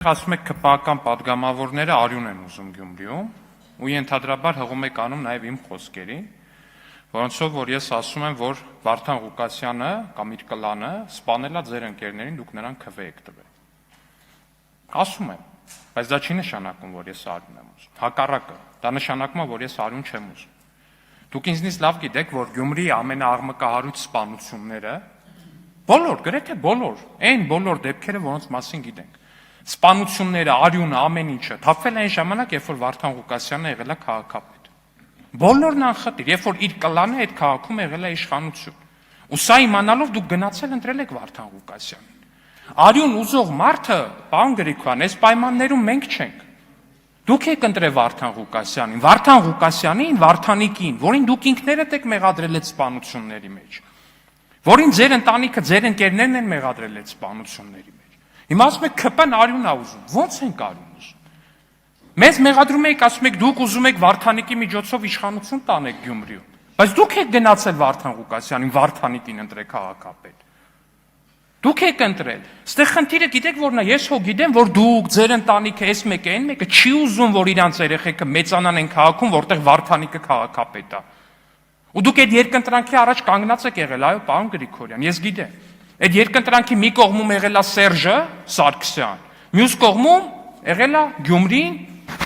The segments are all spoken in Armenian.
Ասում եք քպական падգամավորները արյուն են ուզում Գյումրիում ու ենթադրաբար հղում եք անում նաև իմ խոսքերին, որոնցով որ ես ասում եմ, որ Վարդան Ղուկասյանը կամ իր կլանը սպանել է ձեր ընկերներին, դուք նրան քվե եք տվել։ Ասում եմ, բայց դա չի նշանակում, որ ես արյուն եմ ուզում։ Հակառակը, դա նշանակում է, որ ես արյուն չեմ ուզում։ Դուք ինձնից լավ գիտեք, որ Գյումրիի ամենաաղմկահարույց սպանությունները բոլոր, գրեթե բոլոր, այն բոլոր դեպքերը, որոնց մասին գիտենք, սպանությունները, արյունը, ամեն ինչը թափվել է այն ժամանակ, երբ որ Վարդան Ղուկասյանը եղել է քաղաքապետ։ Բոլորն անխտիր, երբ որ իր կլանը այդ քաղաքում եղել է իշխանություն։ Ու սա իմանալով դուք գնացել ընտրել եք Վարդան Ղուկասյանին։ Արյուն ուզող մարդը, պարոն Գրիգորյան, այս պայմաններում մենք չենք։ Դուք եք ընտրել Վարդան Ղուկասյանին, Վարդան Ղուկասյանին, Վարդանիկին, որին դուք ինքներդ եք մեղադրել այդ սպանությունների մեջ, որին ձեր ընտանիքը, ձեր ընկերներն են մեղադրել այդ սպանությունների մեջ։ Հիմա ասում եք ԿՊ-ն արյուն է ուզում, ո՞նց ենք արյուն ուզում։ Մեզ մեղադրում եք, ասում եք դուք ուզում եք Վարդանիկի միջոցով իշխանություն տանեք Գյումրիում, բայց դուք եք գնացել Վարդան Ղուկասյանին, Վարդանիկին ընտրել քաղաքապետ։ Դուք եք ընտրել։ Ստեղ խնդիրը գիտեք որն է, ես հո գիտեմ, որ դուք, ձեր ընտանիքը, այս մեկը, այն մեկը չի ուզում, որ իրանց երեխեքը մեծանան են քաղաքում, որտեղ Վարդանիկը քաղաքապետ է։ Ու դուք այդ երկընտրանքի առաջ կանգնած եք եղել, այո, պարոն Գրիգորյան, ես գիտեմ։ Այդ երկընտրանքի մի կողմում եղել է Սերժը Սարգսյան, մյուս կողմում եղել է Գյումրին,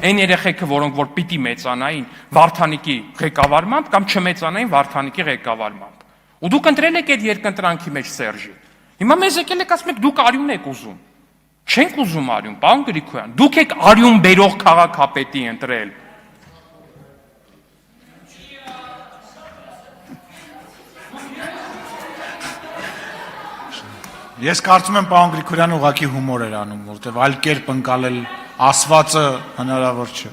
այն երեխեքը, որոնք որ պիտի մեծանային Վարդանիկի ղեկավարմամբ կամ չմեծանային Վարդանիկի ղեկավարմամբ։ Ու դուք ընտրել եք այդ երկընտրանքի մեջ Սերժի։ Հիմա մեզ եկել եք ասում եք դուք արյուն եք ուզում։ Չենք ուզում արյուն, պարոն Գրիգորյան, դուք եք արյուն բերող քաղաքապետի ընտրել։ Ես կարծում եմ պարոն Գրիգորյանը ուղղակի հումոր էր անում, որտեղ այլ կերպ ընկալել ասվածը հնարավոր չէ։